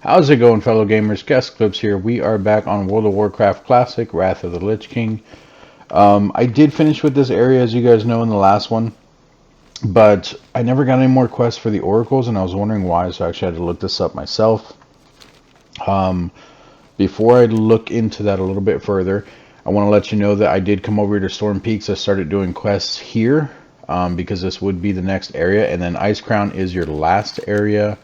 How's it going, fellow gamers? ChaosEclipse here. We are back on World of Warcraft Classic, Wrath of the Lich King. I did finish with this area, as you guys know, in the last one, but I never got any more quests for the oracles, and I was wondering why, so I actually had to look this up myself. Before I look into that a little bit further, I want to let you know that I did come over to Storm Peaks. I started doing quests here, because this would be the next area, and then Ice Crown is your last area,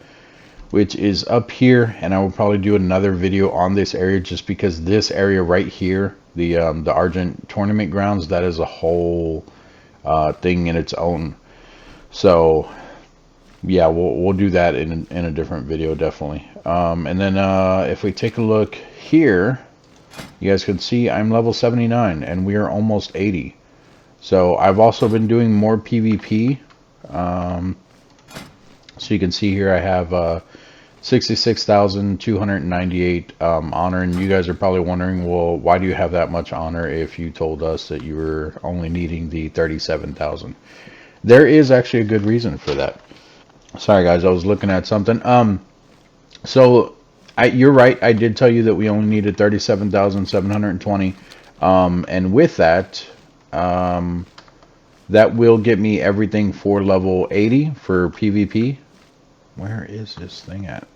which is up here, and I will probably do another video on this area just because this area right here, the Argent Tournament Grounds, that is a whole thing in its own. So yeah, we'll do that in a different video, definitely. And then if we take a look here, you guys can see I'm level 79 and we are almost 80. So I've also been doing more PvP. So you can see here I have 66,298 honor, and you guys are probably wondering, well, why do you have that much honor if you told us that you were only needing the 37,000? There is actually a good reason for that. Sorry guys, I was looking at something. So you're right, I did tell you that we only needed 37,720, and with that, that will get me everything for level 80 for PvP. Where is this thing at?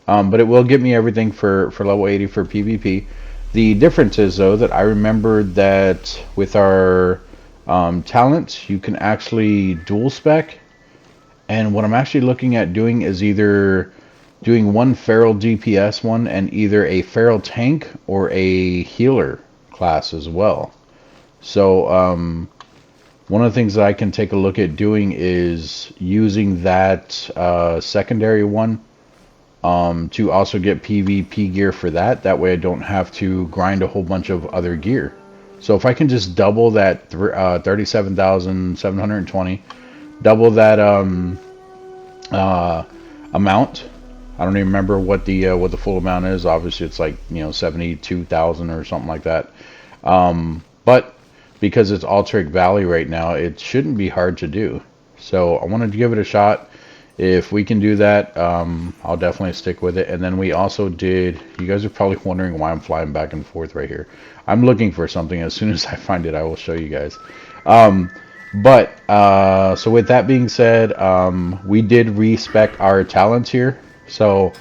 But it will get me everything for level 80 for PvP. The difference is, though, that I remembered that with our talents, you can actually dual spec. And what I'm actually looking at doing is either doing one feral DPS one and either a feral tank or a healer class as well. So one of the things that I can take a look at doing is using that secondary one to also get PvP gear for that. That way I don't have to grind a whole bunch of other gear. So if I can just double that 37,720, double that amount. I don't even remember what the full amount is. Obviously it's like, you know, 72,000 or something like that. But because it's Alterac Valley right now, it shouldn't be hard to do. So I wanted to give it a shot. If we can do that, I'll definitely stick with it. And then we also did, you guys are probably wondering why I'm flying back and forth right here. I'm looking for something. As soon as I find it, I will show you guys. So with that being said, we did respec our talents here. So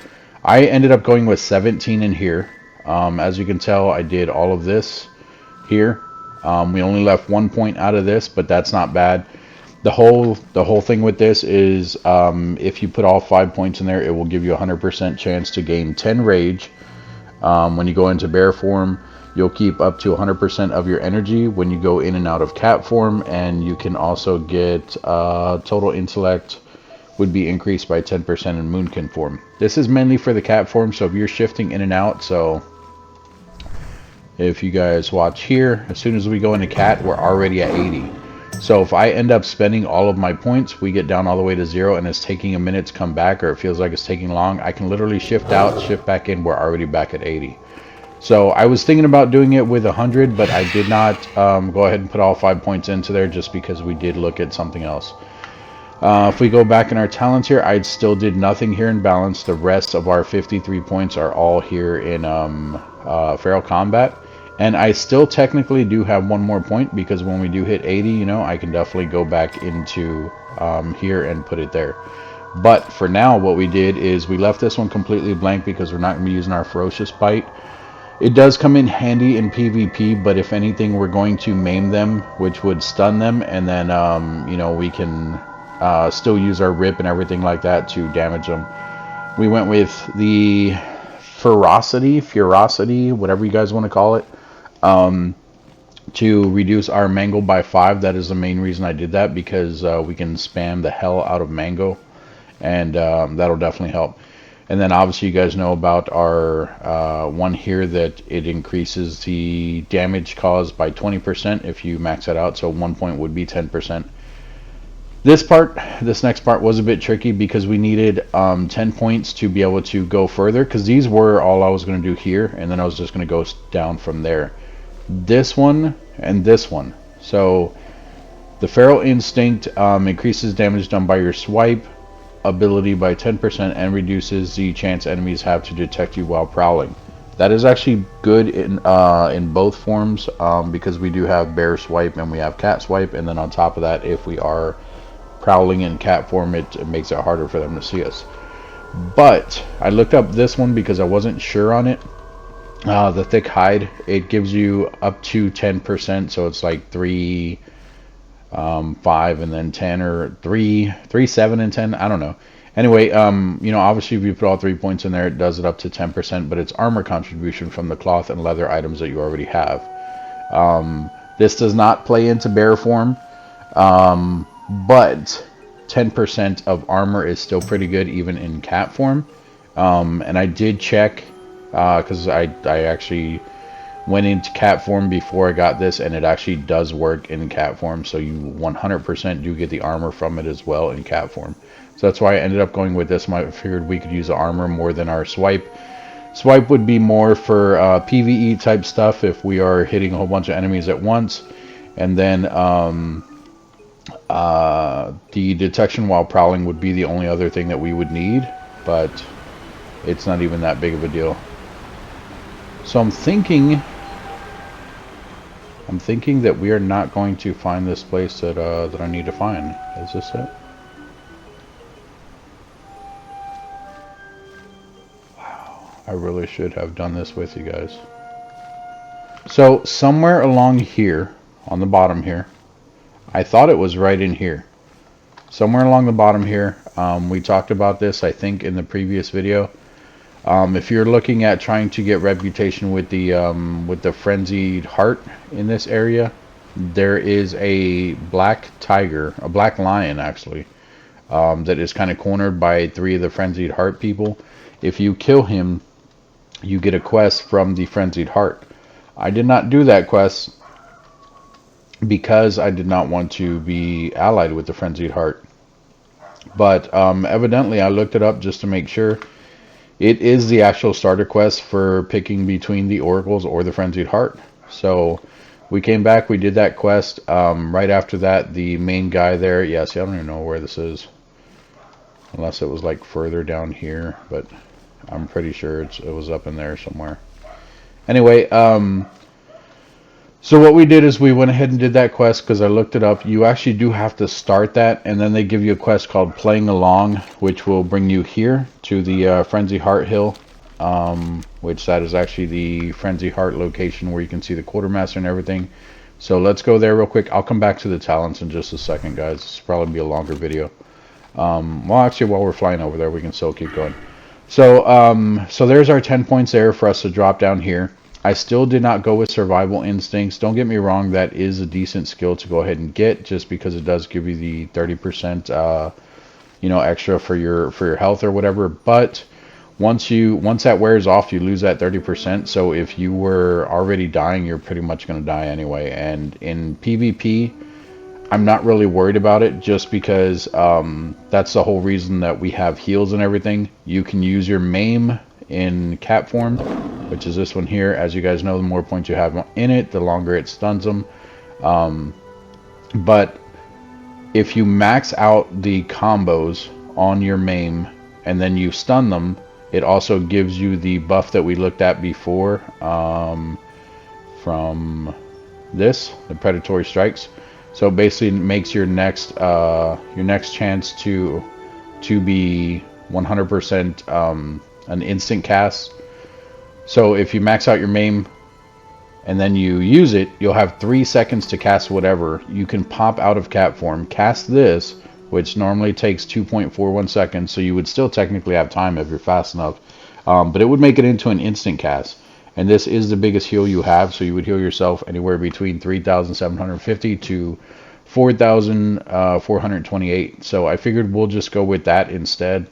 I ended up going with 17 in here. As you can tell, I did all of this here. We only left 1 point out of this, but that's not bad. The whole thing with this is if you put all 5 points in there, it will give you a 100% chance to gain 10 rage. When you go into bear form, you'll keep up to 100% of your energy when you go in and out of cat form, and you can also get total intellect would be increased by 10% in moonkin form. This is mainly for the cat form, so if you're shifting in and out, so if you guys watch here, as soon as we go into cat, we're already at 80. So if I end up spending all of my points, we get down all the way to 0 and it's taking a minute to come back, or it feels like it's taking long, I can literally shift out, shift back in, we're already back at 80. So I was thinking about doing it with 100, but I did not go ahead and put all 5 points into there just because we did look at something else. If we go back in our talents here, I still did nothing here in balance. The rest of our 53 points are all here in feral combat. And I still technically do have one more point, because when we do hit 80, you know, I can definitely go back into here and put it there. But for now, what we did is we left this one completely blank because we're not going to be using our Ferocious Bite. It does come in handy in PvP, but if anything, we're going to maim them, which would stun them, and then, you know, we can still use our Rip and everything like that to damage them. We went with the Ferocity, whatever you guys want to call it. To reduce our mango by 5. That is the main reason I did that, because we can spam the hell out of mango, and that'll definitely help. And then obviously you guys know about our one here that it increases the damage caused by 20% if you max it out, so 1 point would be 10%. This next part was a bit tricky because we needed 10 points to be able to go further, because these were all I was going to do here, and then I was just going to go down from there. This one and this one. So the Feral Instinct increases damage done by your swipe. ability by 10% and reduces the chance enemies have to detect you while prowling. That is actually good in both forms, because we do have bear swipe and we have cat swipe, and then on top of that, if we are prowling in cat form, it makes it harder for them to see us. But I looked up this one because I wasn't sure on it. The thick hide, it gives you up to 10%, so it's like 3, 5, and then 10, or 3, 7, and 10. I don't know. Anyway, you know, obviously if you put all 3 points in there, it does it up to 10%, but it's armor contribution from the cloth and leather items that you already have. This does not play into bear form, but 10% of armor is still pretty good even in cat form. And I did check, because I actually went into cat form before I got this, and it actually does work in cat form, so you 100% do get the armor from it as well in cat form. So that's why I ended up going with this. I figured we could use the armor more than our swipe. Swipe would be more for PvE type stuff if we are hitting a whole bunch of enemies at once, and then the detection while prowling would be the only other thing that we would need, but it's not even that big of a deal. So I'm thinking that we are not going to find this place that I need to find. Is this it? Wow, I really should have done this with you guys. So somewhere along here, on the bottom here, I thought it was right in here. Somewhere along the bottom here, we talked about this, I think, in the previous video. If you're looking at trying to get reputation with the Frenzied Heart in this area, there is a black tiger, a black lion actually, that is kind of cornered by 3 of the Frenzied Heart people. If you kill him, you get a quest from the Frenzied Heart. I did not do that quest because I did not want to be allied with the Frenzied Heart. But evidently I looked it up just to make sure. It is the actual starter quest for picking between the oracles or the Frenzied Heart. So we came back, we did that quest. Right after that, the main guy there, yeah, see, I don't even know where this is, unless it was like further down here, but I'm pretty sure it was up in there somewhere. Anyway, so what we did is we went ahead and did that quest because I looked it up. You actually do have to start that, and then they give you a quest called Playing Along, which will bring you here to the Frenzy Heart Hill, which that is actually the Frenzy Heart location where you can see the Quartermaster and everything. So let's go there real quick. I'll come back to the talents in just a second, guys. This will probably be a longer video. Well, actually, while we're flying over there, we can still keep going. So, so there's our 10 points there for us to drop down here. I still did not go with Survival Instincts. Don't get me wrong, that is a decent skill to go ahead and get, just because it does give you the 30% you know, extra for your health or whatever. But once that wears off, you lose that 30%. So if you were already dying, you're pretty much going to die anyway. And in PvP, I'm not really worried about it, just because that's the whole reason that we have heals and everything. You can use your maim in cat form, which is this one here. As you guys know, the more points you have in it, the longer it stuns them. But if you max out the combos on your maim and then you stun them, it also gives you the buff that we looked at before, from this, the predatory strikes. So basically it makes your next chance to be 100% an instant cast. So if you max out your maim and then you use it, you'll have 3 seconds to cast whatever. You can pop out of cat form, cast this, which normally takes 2.41 seconds, so you would still technically have time if you're fast enough, but it would make it into an instant cast. And this is the biggest heal you have, so you would heal yourself anywhere between 3,750 to 4,428. So I figured we'll just go with that instead.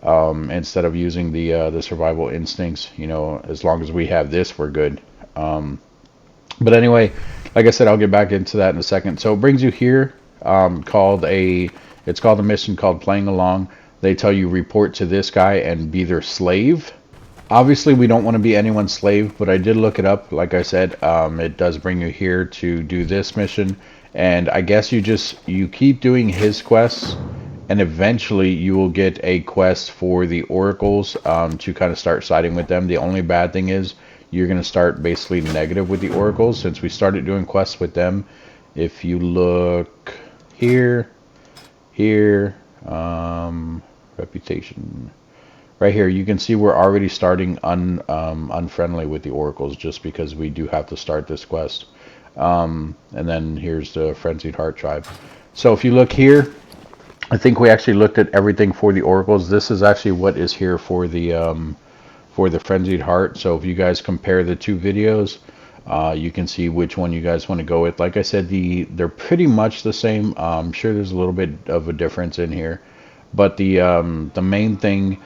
Instead of using the Survival Instincts, you know, as long as we have this, we're good. But anyway, like I said, I'll get back into that in a second. So it brings you here, it's called a mission called Playing Along. They tell you report to this guy and be their slave. Obviously, we don't want to be anyone's slave, but I did look it up. Like I said, it does bring you here to do this mission, and I guess you keep doing his quests, and eventually you will get a quest for the oracles, to kind of start siding with them. The only bad thing is you're going to start basically negative with the oracles since we started doing quests with them. If you look here, reputation, right here, you can see we're already starting unfriendly with the oracles just because we do have to start this quest. And then here's the Frenzied Heart tribe. So if you look here, I think we actually looked at everything for the oracles. This is actually what is here for the Frenzied Heart. So if you guys compare the two videos, you can see which one you guys want to go with. Like I said, they're pretty much the same. I'm sure there's a little bit of a difference in here, but the main thing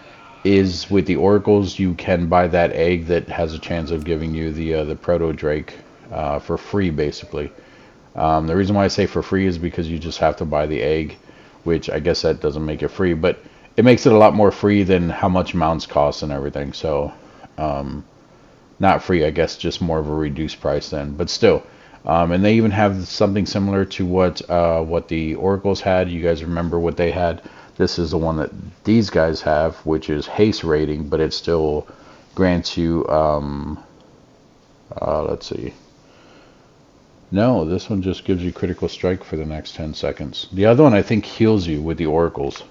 is with the oracles, you can buy that egg that has a chance of giving you the proto drake for free, basically. The reason why I say for free is because you just have to buy the egg, which I guess that doesn't make it free, but it makes it a lot more free than how much mounts cost and everything. So not free, I guess, just more of a reduced price then, but still. And they even have something similar to what the oracles had. You guys remember what they had? This is the one that these guys have, which is haste rating, but it still grants you, let's see. No, this one just gives you critical strike for the next 10 seconds. The other one I think heals you with the oracles.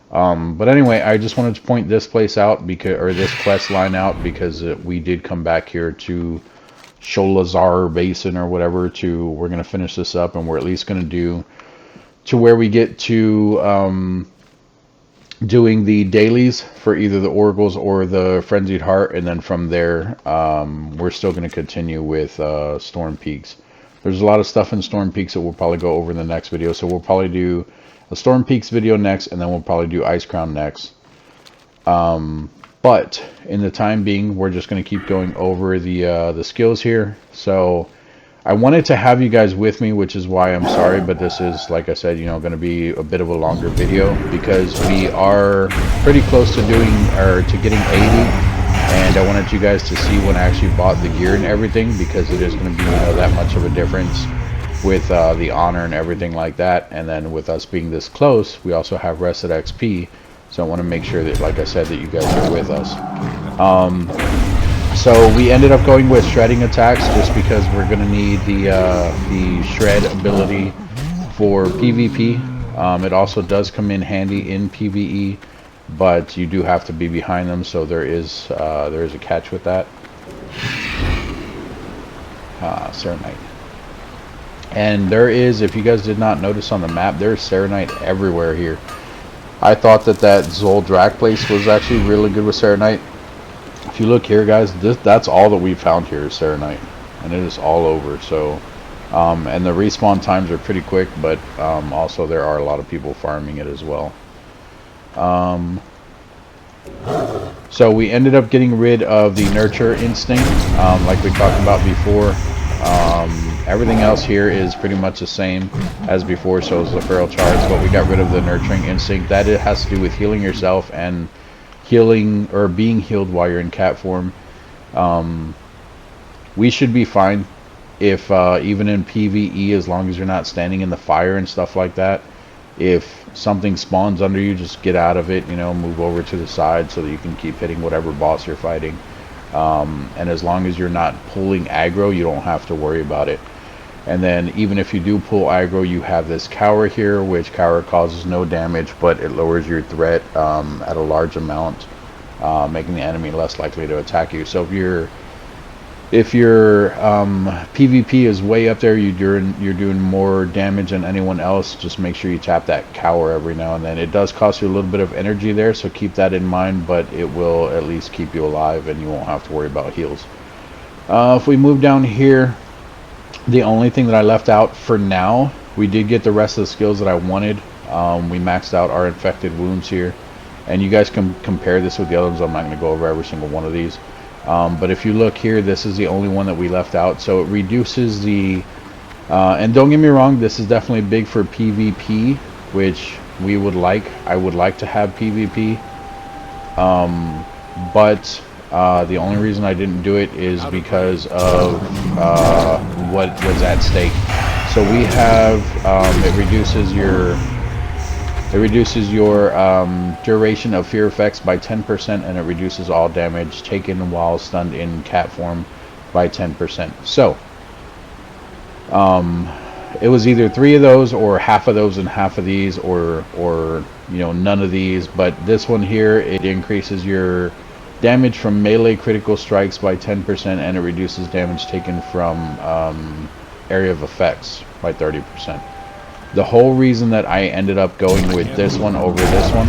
But anyway, I just wanted to point this place out, because, or this quest line out, because we did come back here to Sholazar Basin or whatever. We're going to finish this up, and we're at least going to do to where we get to doing the dailies for either the oracles or the Frenzied Heart, and then from there we're still going to continue with Storm Peaks. There's a lot of stuff in Storm Peaks that we'll probably go over in the next video, so we'll probably do a Storm Peaks video next, and then we'll probably do Ice Crown next. But in the time being, we're just going to keep going over the skills here. So I wanted to have you guys with me, which is why I'm sorry, but this is, like I said, going to be a bit of a longer video, because we are pretty close to getting 80. And I wanted you guys to see when I actually bought the gear and everything, because it is going to be that much of a difference with the honor and everything like that. And then with us being this close, we also have rested XP, so I want to make sure that, like I said, that you guys are with us. So we ended up going with shredding attacks just because we're going to need the shred ability for PvP. It also does come in handy in PvE, but you do have to be behind them, so there is a catch with that. Serenite. And there is, if you guys did not notice on the map, there's Serenite everywhere here. I thought that Zoldrak place was actually really good with Serenite. If you look here, guys, that's all that we found here is Serenite, and it is all over. So and the respawn times are pretty quick, but also there are a lot of people farming it as well. So we ended up getting rid of the Nurture Instinct, like we talked about before. Everything else here is pretty much the same as before, so is the Feral Charge, but we got rid of the Nurturing Instinct. That it has to do with healing yourself and healing or being healed while you're in cat form. We should be fine if even in PvE, as long as you're not standing in the fire and stuff like that. If something spawns under you, just get out of it, move over to the side so that you can keep hitting whatever boss you're fighting. And as long as you're not pulling aggro, you don't have to worry about it. And then even if you do pull aggro, you have this Cower here, which Cower causes no damage, but it lowers your threat at a large amount, making the enemy less likely to attack you. So if your PvP is way up there, you're doing more damage than anyone else, just make sure you tap that Cower every now and then. It does cost you a little bit of energy there, so keep that in mind, but it will at least keep you alive and you won't have to worry about heals. If we move down here, the only thing that I left out for now, we did get the rest of the skills that I wanted. We maxed out our infected wounds here, and you guys can compare this with the other ones. I'm not going to go over every single one of these. But if you look here, this is the only one that we left out. So it reduces the, and don't get me wrong, this is definitely big for PvP, which we would like. I would like to have PvP. But the only reason I didn't do it is because of what was at stake. So we have, it reduces your It reduces your duration of fear effects by 10%, and it reduces all damage taken while stunned in cat form by 10%. So, it was either 3 of those, or half of those and half of these, or you know, none of these. But this one here, it increases your damage from melee critical strikes by 10%, and it reduces damage taken from area of effects by 30%. The whole reason that I ended up going with this one over this one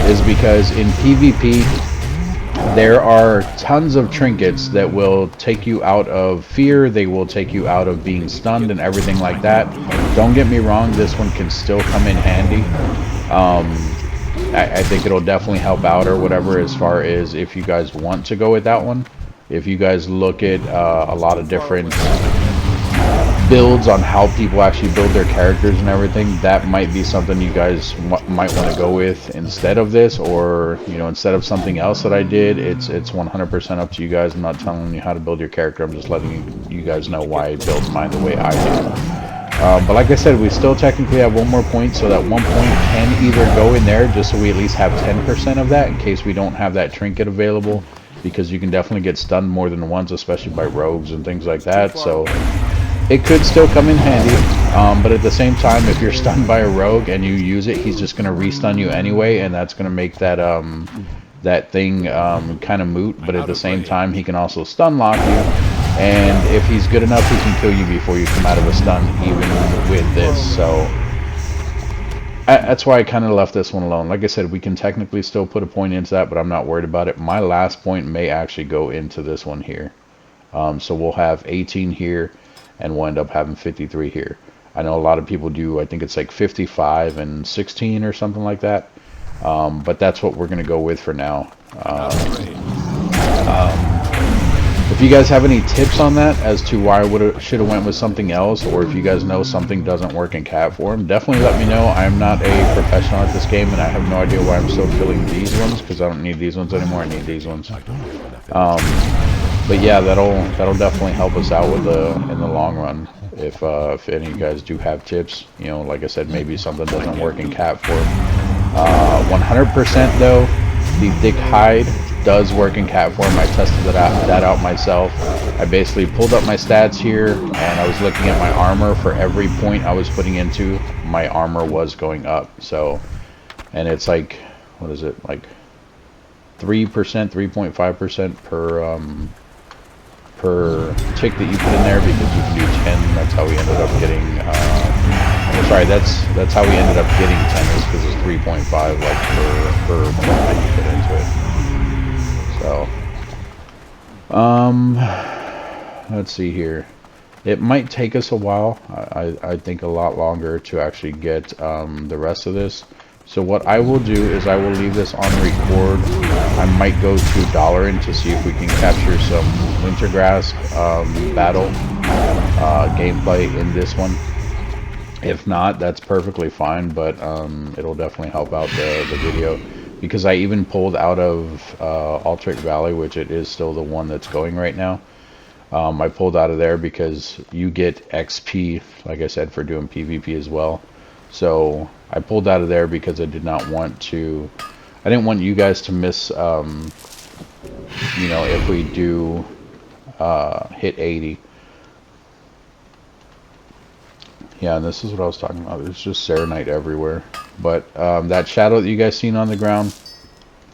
is because in PvP, there are tons of trinkets that will take you out of fear. They will take you out of being stunned and everything like that. Don't get me wrong, this one can still come in handy. I think it'll definitely help out or whatever, as far as if you guys want to go with that one. If you guys look at a lot of different builds on how people actually build their characters and everything, that might be something you guys might want to go with instead of this, or you know, instead of something else that I did. It's 100% up to you guys. I'm not telling you how to build your character. I'm just letting you guys know why I built mine the way I did. But like I said, we still technically have 1 more point, so that 1 point can either go in there just so we at least have 10% of that in case we don't have that trinket available, because you can definitely get stunned more than once, especially by rogues and things like that. So it could still come in handy, but at the same time, if you're stunned by a rogue and you use it, he's just going to re-stun you anyway, and that's going to make that that thing kind of moot. But at the same time, he can also stun lock you, and if he's good enough, he can kill you before you come out of a stun, even with this. So that's why I kind of left this one alone. Like I said, we can technically still put a point into that, but I'm not worried about it. My last point may actually go into this one here. So we'll have 18 here, and we'll end up having 53 here. I know a lot of people do, I think it's like 55 and 16 or something like that. But that's what we're going to go with for now. If you guys have any tips on that as to why I should have went with something else, or if you guys know something doesn't work in cat form, definitely let me know. I'm not a professional at this game, and I have no idea why I'm still filling these ones, because I don't need these ones anymore. I need these ones. But yeah, that'll definitely help us out with in the long run. If any of you guys do have tips, you know, like I said, maybe something doesn't work in cat form. 100% though, the thick hide does work in cat form. I tested that out myself. I basically pulled up my stats here, and I was looking at my armor. For every point I was putting into, my armor was going up. So, and it's like, what is it, like 3%, 3.5% per tick that you put in there, because you can do 10. That's how we ended up getting sorry, that's how we ended up getting 10, is because it's 3.5 like per point that you put into it. So let's see here. It might take us a while. I think a lot longer to actually get the rest of this. So what I will do is I will leave this on record. I might go to Dollarin to see if we can capture some Wintergrass battle gameplay in this one. If not, that's perfectly fine, but it'll definitely help out the video, because I even pulled out of Altered Valley, which it is still the one that's going right now. I pulled out of there because you get XP, like I said, for doing PvP as well. So I pulled out of there because I did not want to, I didn't want you guys to miss, you know, if we do hit 80. Yeah, and this is what I was talking about. There's just Serenite everywhere. But that shadow that you guys seen on the ground,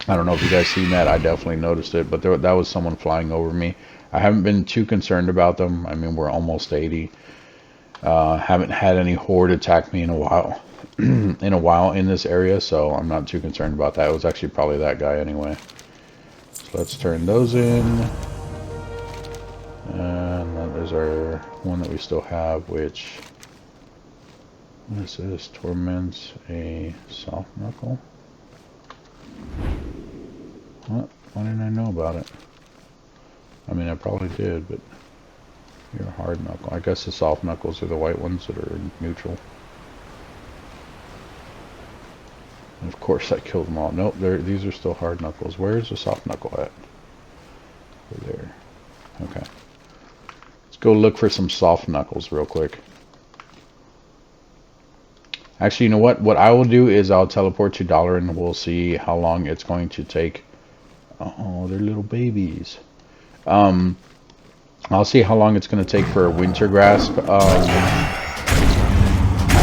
I don't know if you guys seen that. I definitely noticed it, but that was someone flying over me. I haven't been too concerned about them. I mean, we're almost 80. Haven't had any horde attack me in a while. In this area, so I'm not too concerned about that. It was actually probably that guy anyway. So let's turn those in. And then there's our one that we still have, which, this is Torments a Soft Knuckle. What? Why didn't I know about it? I mean, I probably did, but you're a hard knuckle. I guess the soft knuckles are the white ones that are neutral. And of course I killed them all. Nope, these are still hard knuckles. Where's the soft knuckle at? Over there. Okay. Let's go look for some soft knuckles real quick. Actually, you know what? What I will do is I'll teleport to Dollar and we'll see how long it's going to take. Oh, they're little babies. Um, I'll see how long it's going to take for a winter grasp.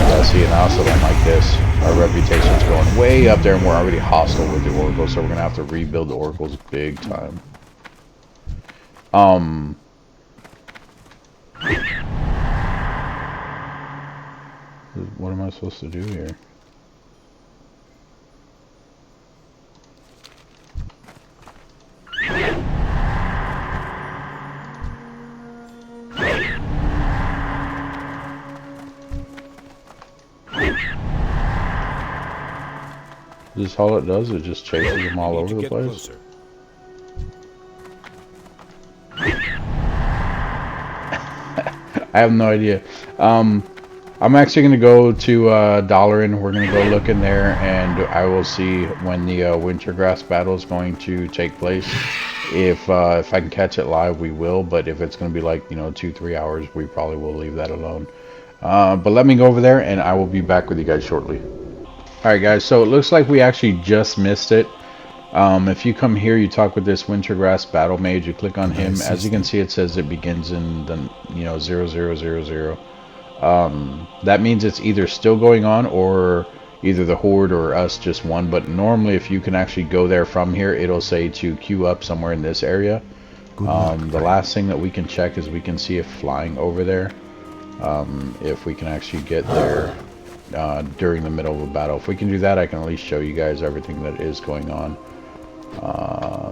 Yeah, see, and I also don't like this. Our reputation's going way up there and we're already hostile with the Oracle, so we're going to have to rebuild the Oracles big time. What am I supposed to do here? Is this all it does? It just chases them all over the place? Closer. I have no idea. I'm actually going to go to Dollarin. We're going to go look in there, and I will see when the Wintergrass battle is going to take place. If I can catch it live, we will. But if it's going to be like, you know, 2-3 hours, we probably will leave that alone. But let me go over there, and I will be back with you guys shortly. Alright guys, so it looks like we actually just missed it. If you come here, you talk with this Wintergrass Battle Mage, you click on him. As you can see, it says it begins in the, you know, 0000. That means it's either still going on or either the Horde or us just won. But normally, if you can actually go there from here, it'll say to queue up somewhere in this area. The last thing that we can check is we can see if flying over there, if we can actually get there during the middle of a battle. If we can do that, I can at least show you guys everything that is going on.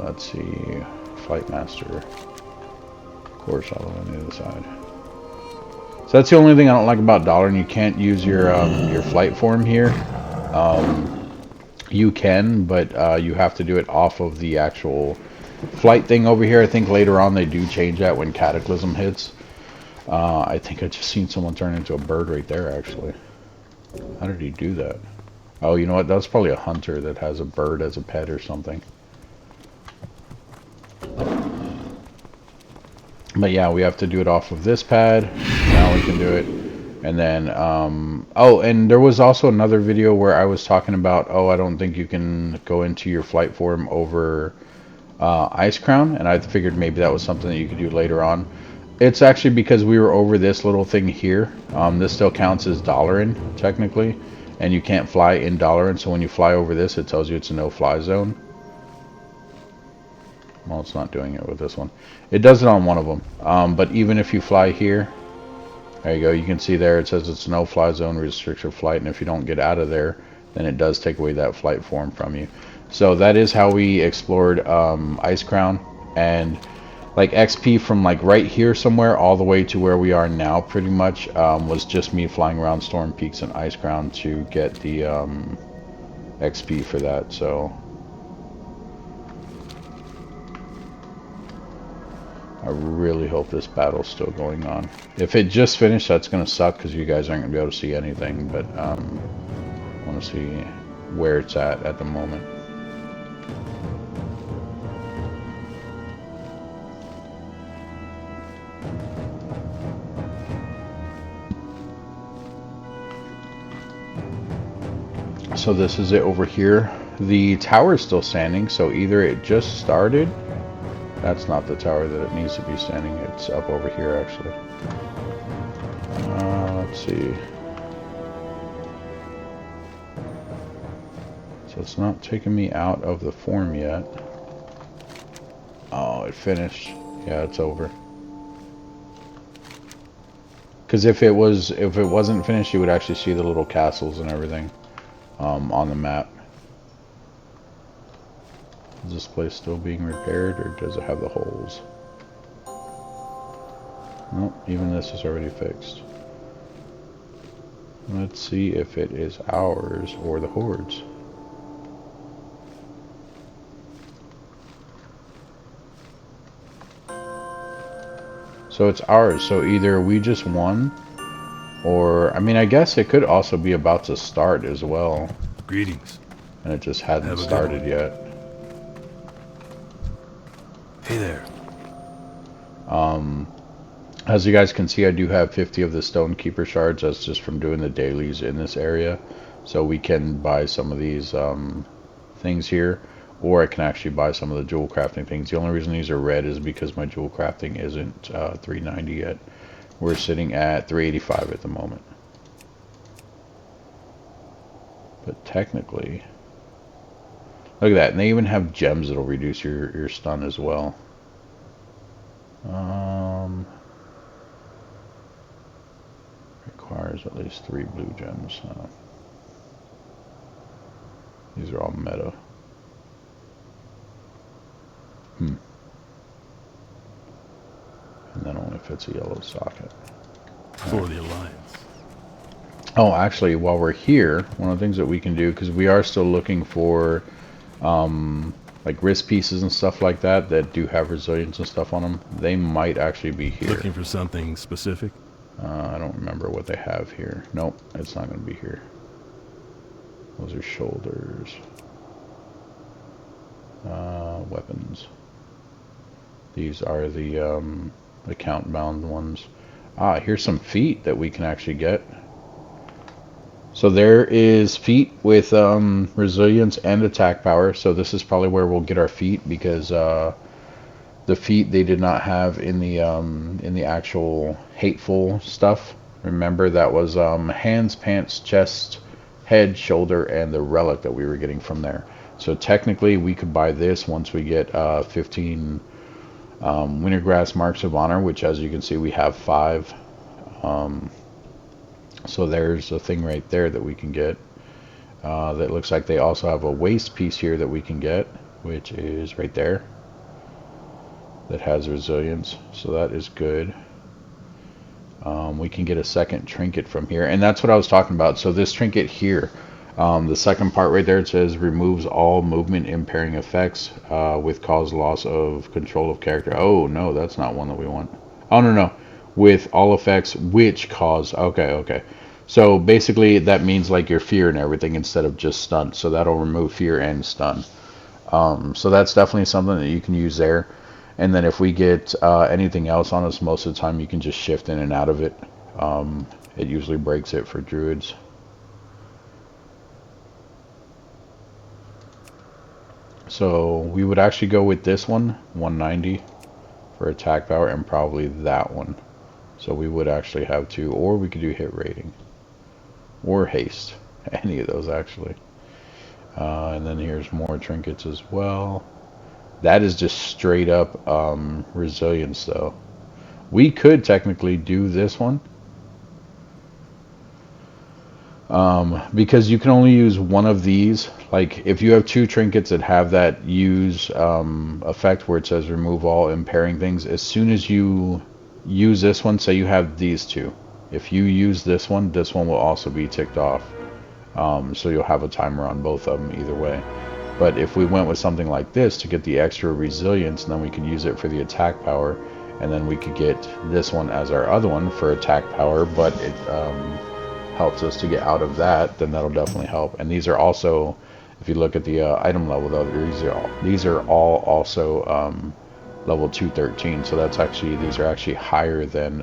Let's see, Flight Master. Of course, I'll go on the other side. So that's the only thing I don't like about Dollar, and you can't use your flight form here. You can, but you have to do it off of the actual flight thing over here. I think later on they do change that when Cataclysm hits. I think I just seen someone turn into a bird right there, actually. How did he do that? Oh, you know what? That's probably a hunter that has a bird as a pet or something. But yeah, we have to do it off of this pad. Now we can do it. And then, oh, and there was also another video where I was talking about, oh, I don't think you can go into your flight form over Ice Crown. And I figured maybe that was something that you could do later on. It's actually because we were over this little thing here. This still counts as Dollarin, technically. And you can't fly in Dollarin, so when you fly over this, it tells you it's a no-fly zone. Well, it's not doing it with this one. It does it on one of them. But even if you fly here, there you go. You can see there it says it's a no-fly zone, restricted flight. And if you don't get out of there, then it does take away that flight form from you. So that is how we explored Ice Crown. And like XP from like right here somewhere all the way to where we are now pretty much was just me flying around Storm Peaks and Ice Crown to get the XP for that. So I really hope this battle's still going on. If it just finished, that's gonna suck because you guys aren't gonna be able to see anything, but I want to see where it's at the moment. So this is it over here. The tower is still standing, so either it just started. That's not the tower that it needs to be standing. It's up over here, actually. Let's see. So it's not taking me out of the form yet. Oh, it finished. Yeah, it's over. Because if it wasn't finished, you would actually see the little castles and everything on the map. Is this place still being repaired, or does it have the holes? Nope, even this is already fixed. Let's see if it is ours or the Horde's. So it's ours, so either we just won, or, I mean, I guess it could also be about to start as well. Greetings. And it just hadn't started yet. Hey there. As you guys can see, I do have 50 of the Stone Keeper shards. That's just from doing the dailies in this area. So we can buy some of these things here, or I can actually buy some of the jewel crafting things. The only reason these are red is because my jewel crafting isn't 390 yet. We're sitting at 385 at the moment. But technically, look at that. And they even have gems that'll reduce your stun as well. Requires at least 3 blue gems. These are all meta. And then only fits a yellow socket. For the Alliance. Oh, actually, while we're here, one of the things that we can do, because we are still looking for like wrist pieces and stuff like that that do have resilience and stuff on them, they might actually be here. Looking for something specific? I don't remember what they have here. Nope, it's not going to be here. Those are shoulders. Weapons. These are the account bound ones. Ah, here's some feet that we can actually get. So there is feet with resilience and attack power. So this is probably where we'll get our feet, because the feet they did not have in the actual hateful stuff. Remember, that was hands, pants, chest, head, shoulder, and the relic that we were getting from there. So technically we could buy this once we get 15 Wintergrass Marks of Honor, which, as you can see, we have 5. So there's a thing right there that we can get. That looks like they also have a waist piece here that we can get, which is right there. That has resilience, so that is good. We can get a second trinket from here, and that's what I was talking about. So this trinket here, the second part right there, it says removes all movement impairing effects with cause loss of control of character. Oh no, that's not one that we want. Oh no, with all effects which cause. Okay. So basically that means like your fear and everything instead of just stun. So that'll remove fear and stun. So that's definitely something that you can use there. And then if we get anything else on us, most of the time you can just shift in and out of it. It usually breaks it for druids. So we would actually go with this one, 190 for attack power, and probably that one. So we would actually have to, or we could do hit rating or haste, any of those actually. And then here's more trinkets as well. That is just straight up resilience though. We could technically do this one because you can only use one of these. Like if you have 2 trinkets that have that use effect where it says remove all impairing things, as soon as you use this one, say you have these 2, if you use this one will also be ticked off. So you'll have a timer on both of them either way. But if we went with something like this to get the extra resilience, and then we could use it for the attack power, and then we could get this one as our other one for attack power, but it helps us to get out of that, then that'll definitely help. And these are also, if you look at the item level though, these are all also level 213. So that's actually, these are actually higher than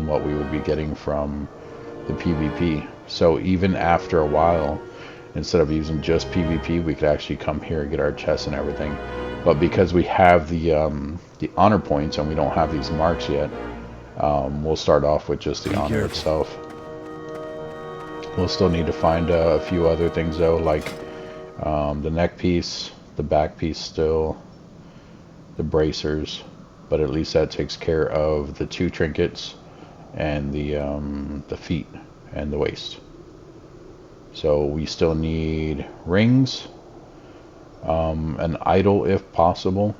what we would be getting from the PvP. So even after a while, instead of using just PvP, we could actually come here and get our chests and everything. But because we have the honor points and we don't have these marks yet, we'll start off with just the honor itself. We'll still need to find a few other things though, like the neck piece, the back piece still, the bracers, but at least that takes care of the 2 trinkets and the feet and the waist. So we still need rings, an idol if possible,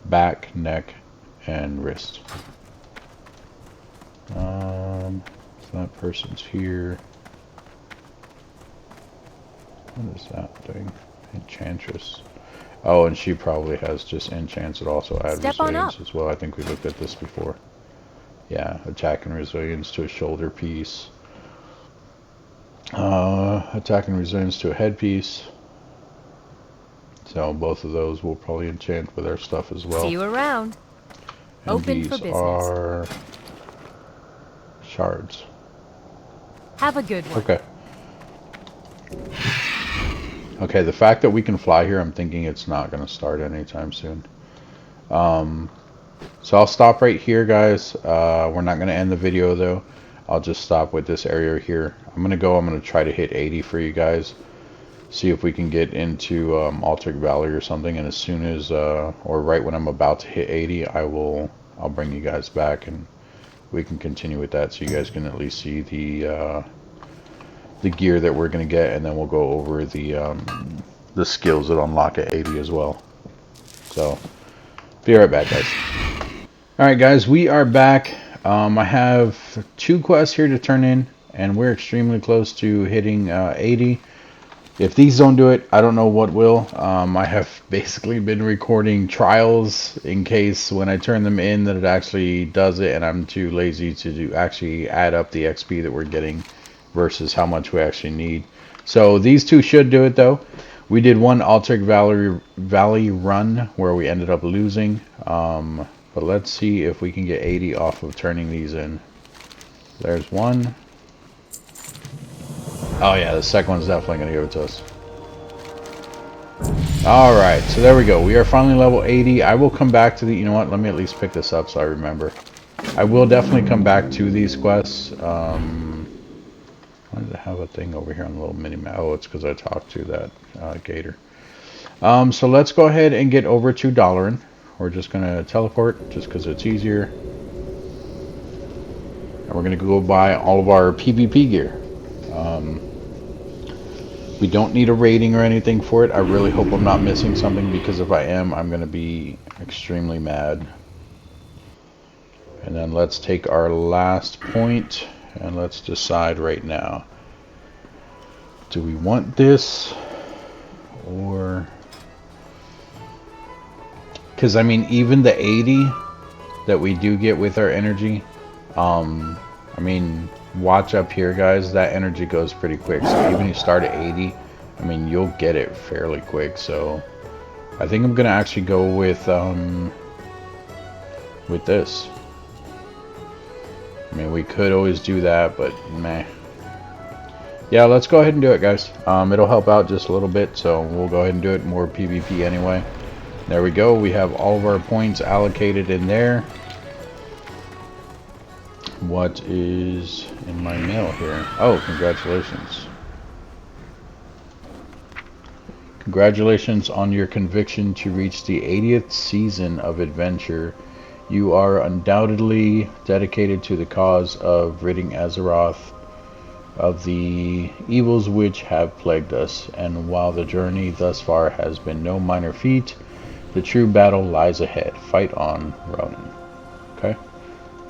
back, neck, and wrist. So that person's here. What is that thing? Enchantress. Oh, and she probably has just enchants that also add resilience as well. I think we looked at this before. Yeah, attack and resilience to a shoulder piece. Attack and resilience to a headpiece. So both of those will probably enchant with our stuff as well. See you around. And Open for these business. are shards. Have a good one. Okay. Okay, the fact that we can fly here, I'm thinking it's not going to start anytime soon. So I'll stop right here, guys. We're not going to end the video, though. I'll just stop with this area here. I'm going to try to hit 80 for you guys. See if we can get into Altered Valley or something. And as soon as, or right when I'm about to hit 80, I'll bring you guys back and we can continue with that. So you guys can at least see the gear that we're going to get. And then we'll go over the skills that unlock at 80 as well. So, be right back, guys. Alright, guys, we are back. I have 2 quests here to turn in, and we're extremely close to hitting 80. If these don't do it, I don't know what will. I have basically been recording trials in case when I turn them in that it actually does it, and I'm too lazy to actually add up the XP that we're getting versus how much we actually need. So these 2 should do it, though. We did one Altered Valley run where we ended up losing. But let's see if we can get 80 off of turning these in. There's one. Oh yeah, the second one's definitely going to give it to us. Alright, so there we go. We are finally level 80. I will come back to the... You know what? Let me at least pick this up so I remember. I will definitely come back to these quests. Why does it have a thing over here on the little mini-map? Oh, it's because I talked to that gator. So let's go ahead and get over to Dollarin. We're just going to teleport just because it's easier. And we're going to go buy all of our PvP gear. We don't need a rating or anything for it. I really hope I'm not missing something, because if I am, I'm going to be extremely mad. And then let's take our last point and let's decide right now. Do we want this or... Because, I mean, even the 80 that we do get with our energy, I mean, watch up here, guys. That energy goes pretty quick. So even if you start at 80, I mean, you'll get it fairly quick. So I think I'm going to actually go with this. I mean, we could always do that, but meh. Yeah, let's go ahead and do it, guys. It'll help out just a little bit, so we'll go ahead and do it. More PvP anyway. There we go. We have all of our points allocated in there. What is in my mail here? Oh, congratulations. Congratulations on your conviction to reach the 80th season of adventure. You are undoubtedly dedicated to the cause of ridding Azeroth of the evils which have plagued us. And while the journey thus far has been no minor feat, the true battle lies ahead. Fight on, Ronin. Okay,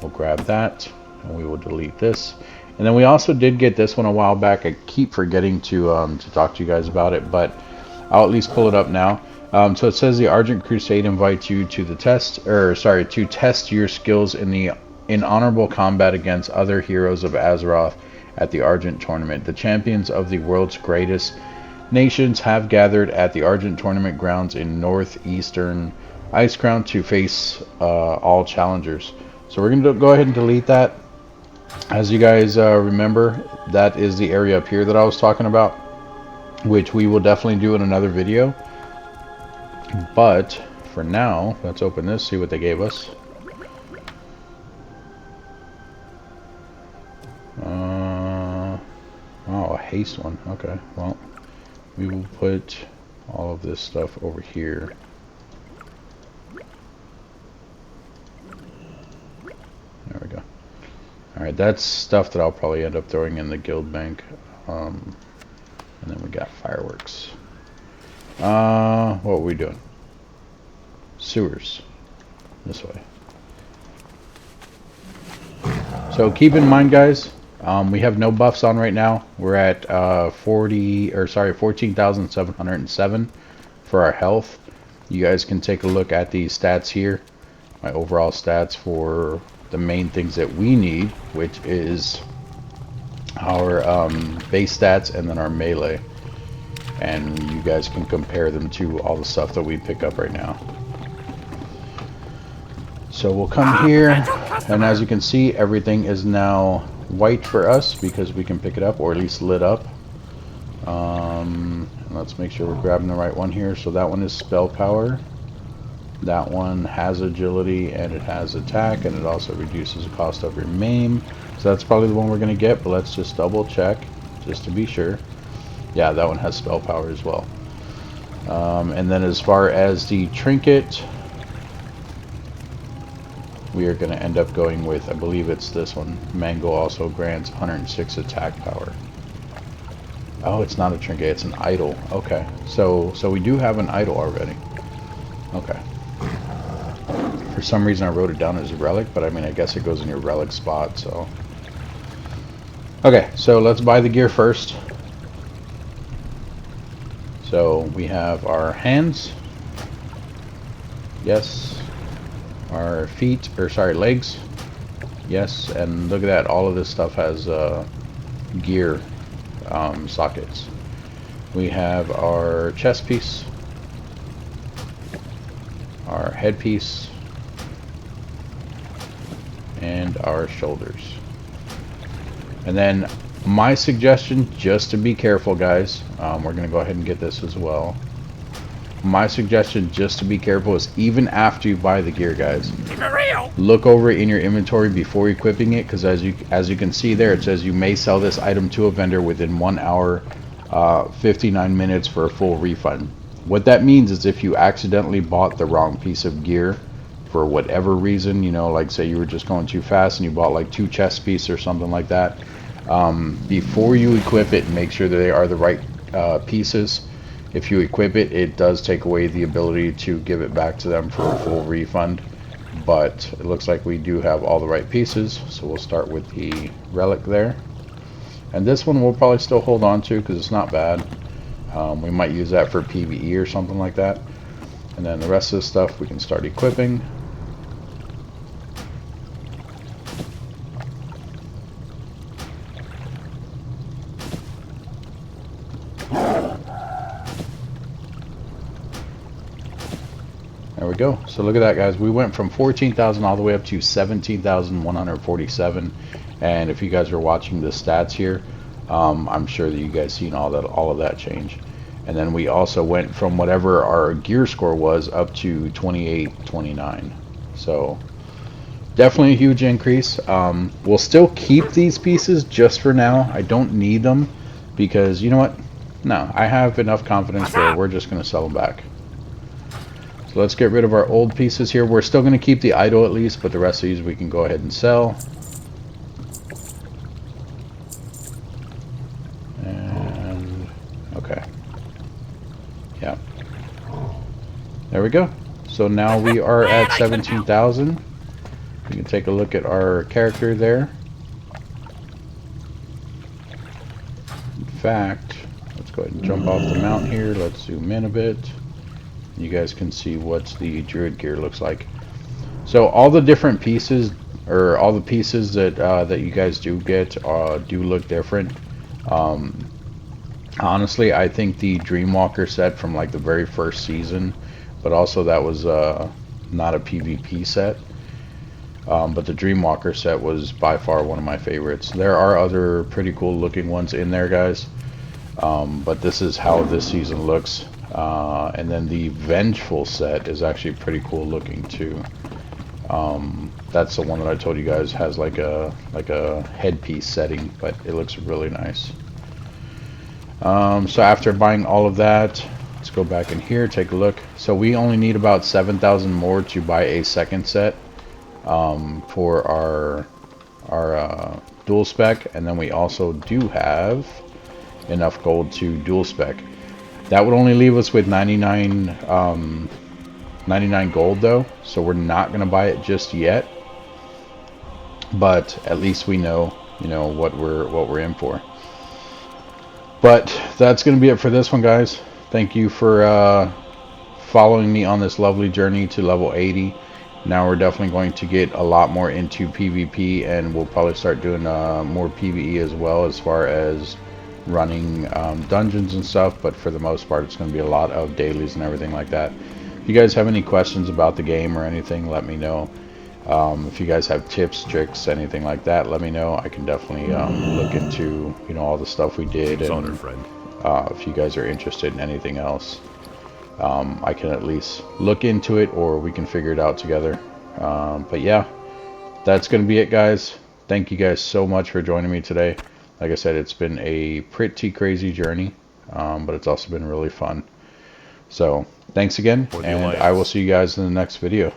we'll grab that, and we will delete this. And then we also did get this one a while back. I keep forgetting to talk to you guys about it, but I'll at least pull it up now. So it says the Argent Crusade invites you to to test your skills in honorable combat against other heroes of Azeroth at the Argent Tournament. The champions of the world's greatest nations have gathered at the Argent Tournament grounds in northeastern Icecrown to face all challengers. So we're going to go ahead and delete that. As you guys remember, that is the area up here that I was talking about, which we will definitely do in another video. But for now, let's open this, see what they gave us. Oh, a haste one. Okay, well, we will put all of this stuff over here. There we go. Alright, that's stuff that I'll probably end up throwing in the guild bank. And then we got fireworks. What are we doing? Sewers. This way. So keep in mind, guys, we have no buffs on right now. We're at 14,707 for our health. You guys can take a look at the stats here. My overall stats for the main things that we need, which is our base stats and then our melee. And you guys can compare them to all the stuff that we pick up right now. So we'll come here, and as you can see, everything is now white for us because we can pick it up, or at least lit up. Let's make sure we're grabbing the right one here. So that one is spell power. That one has agility and it has attack, and it also reduces the cost of your maim. So that's probably the one we're going to get, but let's just double check just to be sure. Yeah, that one has spell power as well. And then as far as the trinket, we are going to end up going with, I believe it's this one. Mango also grants 106 attack power. Oh, it's not a trinket, it's an idol. Okay, so we do have an idol already. Okay. For some reason I wrote it down as a relic, but I mean, I guess it goes in your relic spot, so. Okay, so let's buy the gear first. So we have our hands. Yes. Our feet, or sorry, legs. Yes, and look at that, all of this stuff has gear sockets. We have our chest piece, our headpiece, and our shoulders. And then my suggestion, just to be careful guys, we're going to go ahead and get this as well. My suggestion, just to be careful, is even after you buy the gear, guys, look over in your inventory before equipping it, because as you can see there, it says you may sell this item to a vendor within 1 hour, 59 minutes for a full refund. What that means is if you accidentally bought the wrong piece of gear for whatever reason, you know, like say you were just going too fast and you bought like 2 chest pieces or something like that, before you equip it, make sure that they are the right pieces. If you equip it, it does take away the ability to give it back to them for a full refund. But it looks like we do have all the right pieces, so we'll start with the relic there. And this one we'll probably still hold on to because it's not bad. We might use that for PvE or something like that. And then the rest of the stuff we can start equipping. There we go. So look at that, guys. We went from 14,000 all the way up to 17,147. And if you guys are watching the stats here, I'm sure that you guys seen all of that change. And then we also went from whatever our gear score was up to 2829. So definitely a huge increase. We'll still keep these pieces just for now. I don't need them because, you know what? No, I have enough confidence where we're just going to sell them back. So let's get rid of our old pieces here. We're still going to keep the idol at least, but the rest of these we can go ahead and sell. And okay. Yeah. There we go. So now we are at 17,000. We can take a look at our character there. In fact, let's go ahead and jump off the mount here. Let's zoom in a bit. You guys can see what the druid gear looks like. So all the different pieces, or all the pieces that that you guys do get, do look different. Honestly, I think the Dreamwalker set from like the very first season, but also that was not a PvP set. But the Dreamwalker set was by far one of my favorites. There are other pretty cool looking ones in there, guys. But this is how this season looks. And then the Vengeful set is actually pretty cool looking too. That's the one that I told you guys has like a headpiece setting, but it looks really nice. So after buying all of that, let's go back in here, take a look. So we only need about 7,000 more to buy a second set for our dual spec, and then we also do have enough gold to dual spec. That would only leave us with 99 gold though, so we're not going to buy it just yet. But at least we know, you know, what we're in for. But that's going to be it for this one, guys. Thank you for following me on this lovely journey to level 80. Now we're definitely going to get a lot more into PvP, and we'll probably start doing more PvE as well, as far as running dungeons and stuff. But for the most part, it's going to be a lot of dailies and everything like that. If you guys have any questions about the game or anything, let me know. If you guys have tips, tricks, anything like that, let me know. I can definitely look into, you know, all the stuff we did, Keeps on her and friend. if you guys are interested in anything else, I can at least look into it, or we can figure it out together. But yeah, that's going to be it, guys. Thank you guys so much for joining me today. Like I said, it's been a pretty crazy journey, but it's also been really fun. So thanks again, For the and I will Alliance. see you guys in the next video.